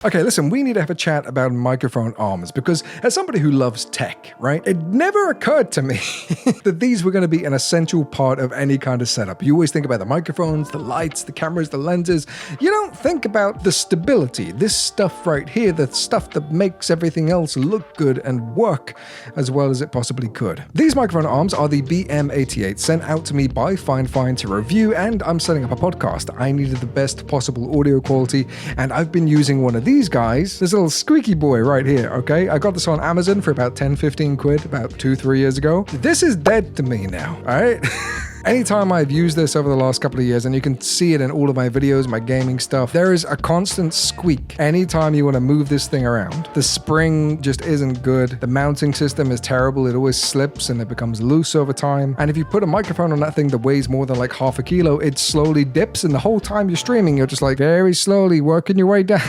Okay, listen, we need to have a chat about microphone arms because as somebody who loves tech, right, it never occurred to me that these were going to be an essential part of any kind of setup. You always think about the microphones, the lights, the cameras, the lenses. You don't think about the stability, this stuff right here, the stuff that makes everything else look good and work as well as it possibly could. These microphone arms are the BM88 sent out to me by Fifine to review, and I'm setting up a podcast. I needed the best possible audio quality, and I've been using one of these guys, this little squeaky boy right here, okay? I got this on Amazon for about 10-15 quid about 2-3 years ago. This is dead to me now, all right? Anytime I've used this over the last couple of years, and you can see it in all of my videos, my gaming stuff, there is a constant squeak anytime you want to move this thing around. The spring just isn't good. The mounting system is terrible. It always slips and it becomes loose over time. And if you put a microphone on that thing that weighs more than like half a kilo, it slowly dips, and the whole time you're streaming, you're just like very slowly working your way down.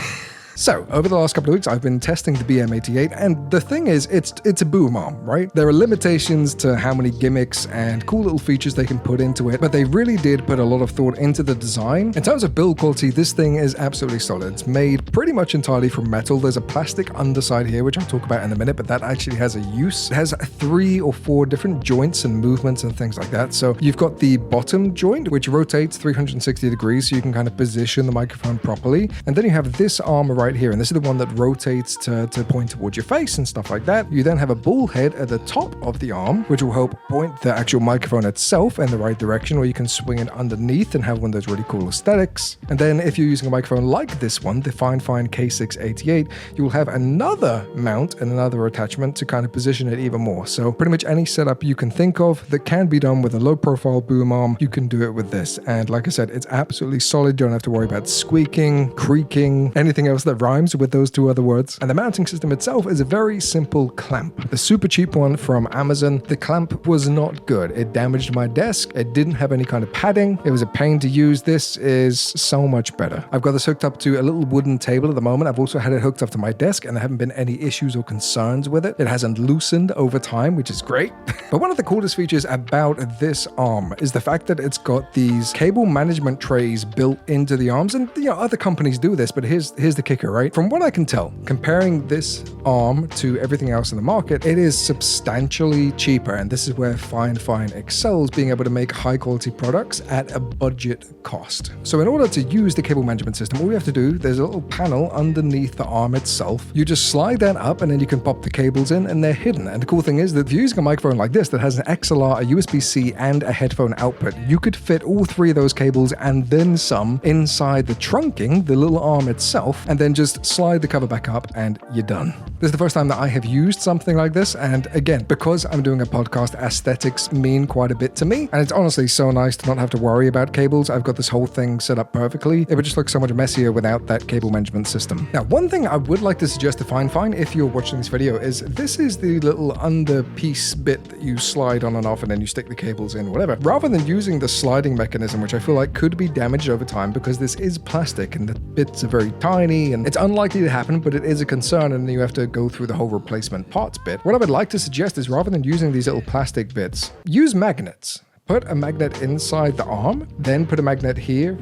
So, over the last couple of weeks, I've been testing the BM88, and the thing is, it's a boom arm, right? There are limitations to how many gimmicks and cool little features they can put into it, but they really did put a lot of thought into the design. In terms of build quality, this thing is absolutely solid. It's made pretty much entirely from metal. There's a plastic underside here, which I'll talk about in a minute, but that actually has a use. It has 3 or 4 different joints and movements and things like that. So, you've got the bottom joint, which rotates 360 degrees, so you can kind of position the microphone properly. And then you have this arm right here, and this is the one that rotates to point towards your face and stuff like that. You then have a ball head at the top of the arm, which will help point the actual microphone itself in the right direction, or you can swing it underneath and have one of those really cool aesthetics. And then if you're using a microphone like this one, the Fifine K688, you will have another mount and another attachment to kind of position it even more. So pretty much any setup you can think of that can be done with a low profile boom arm, you can do it with this. And like I said, it's absolutely solid. You don't have to worry about squeaking, creaking, anything else that rhymes with those 2 other words. And the mounting system itself is a very simple clamp. The super cheap one from Amazon, the clamp was not good. It damaged my desk. It didn't have any kind of padding. It was a pain to use. This is so much better. I've got this hooked up to a little wooden table at the moment. I've also had it hooked up to my desk, and there haven't been any issues or concerns with it. It hasn't loosened over time, which is great. But one of the coolest features about this arm is the fact that it's got these cable management trays built into the arms. And you know, other companies do this, but here's the kicker, right? From what I can tell, comparing this arm to everything else in the market, it is substantially cheaper, and this is where Fifine excels, being able to make high quality products at a budget cost. So in order to use the cable management system, all you have to do, there's a little panel underneath the arm itself. You just slide that up, and then you can pop the cables in, and they're hidden. And the cool thing is that if you're using a microphone like this that has an XLR, a USB-C, and a headphone output, you could fit all 3 of those cables and then some inside the trunking, the little arm itself, and then just slide the cover back up and you're done. This is the first time that I have used something like this, and again, because I'm doing a podcast, aesthetics mean quite a bit to me, and it's honestly so nice to not have to worry about cables. I've got this whole thing set up perfectly. It would just look so much messier without that cable management system. Now, one thing I would like to suggest to Fifine if you're watching this video is this is the little under piece bit that you slide on and off, and then you stick the cables in, whatever. Rather than using the sliding mechanism, which I feel like could be damaged over time because this is plastic and the bits are very tiny, and it's unlikely to happen, but it is a concern, and you have to go through the whole replacement parts bit. What I would like to suggest is, rather than using these little plastic bits, use magnets. Put a magnet inside the arm, then put a magnet here,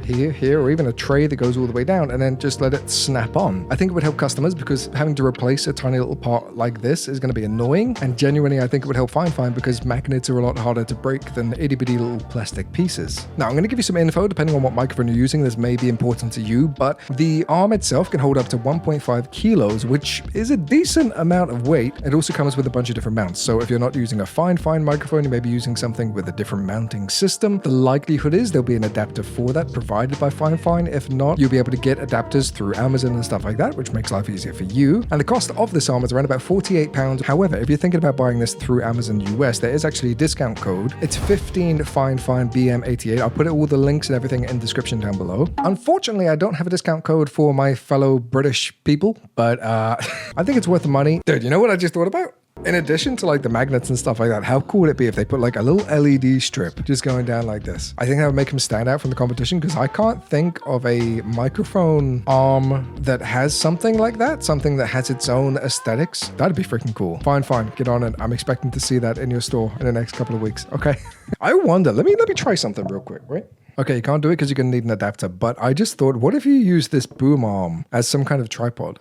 or even a tray that goes all the way down, and then just let it snap on. I think it would help customers because having to replace a tiny little part like this is going to be annoying, and genuinely I think it would help Fifine because magnets are a lot harder to break than itty bitty little plastic pieces. Now, I'm going to give you some info depending on what microphone you're using. This may be important to you, but the arm itself can hold up to 1.5 kilos, which is a decent amount of weight. It also comes with a bunch of different mounts, so if you're not using a Fifine microphone, you may be using something with a different mounting system. The likelihood is there'll be an adapter for that provided by Fifine. If not, you'll be able to get adapters through Amazon and stuff like that, which makes life easier for you. And the cost of this arm is around about £48. However, if you're thinking about buying this through Amazon US, there is actually a discount code. It's 15 Fifine BM88. I'll put all the links and everything in the description down below. Unfortunately, I don't have a discount code for my fellow British people, but I think it's worth the money. Dude, you know what I just thought about? In addition to like the magnets and stuff like that, how cool would it be if they put like a little LED strip just going down like this? I think that would make them stand out from the competition because I can't think of a microphone arm that has something like that, something that has its own aesthetics. That'd be freaking cool. Fine, get on it. I'm expecting to see that in your store in the next couple of weeks. Okay. I wonder, let me try something real quick, right? Okay, you can't do it because you're going to need an adapter, but I just thought, what if you use this boom arm as some kind of tripod?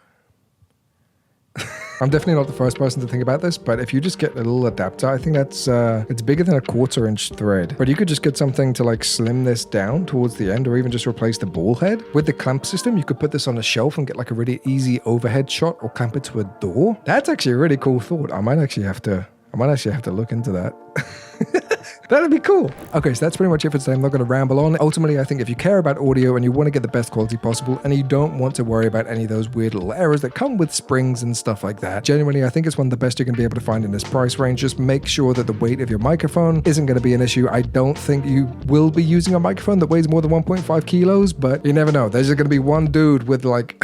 I'm definitely not the first person to think about this, but if you just get a little adapter, I think that's, it's bigger than a 1/4 inch thread. But you could just get something to like slim this down towards the end, or even just replace the ball head. With the clamp system, you could put this on a shelf and get like a really easy overhead shot, or clamp it to a door. That's actually a really cool thought. I might actually have to look into that. That'd be cool. Okay, so that's pretty much it for today. I'm not going to ramble on. Ultimately, I think if you care about audio and you want to get the best quality possible and you don't want to worry about any of those weird little errors that come with springs and stuff like that, genuinely, I think it's one of the best you're going to be able to find in this price range. Just make sure that the weight of your microphone isn't going to be an issue. I don't think you will be using a microphone that weighs more than 1.5 kilos, but you never know. There's just going to be one dude with like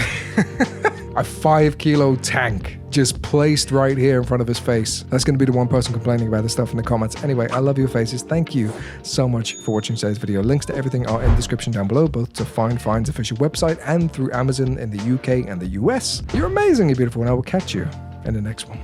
a 5-kilo tank just placed right here in front of his face. That's going to be the one person complaining about this stuff in the comments. Anyway, I love your faces. Thank you so much for watching today's video. Links to everything are in the description down below, both to Fine's official website and through Amazon in the UK and the US. You're amazing, you're beautiful, and I will catch you in the next one.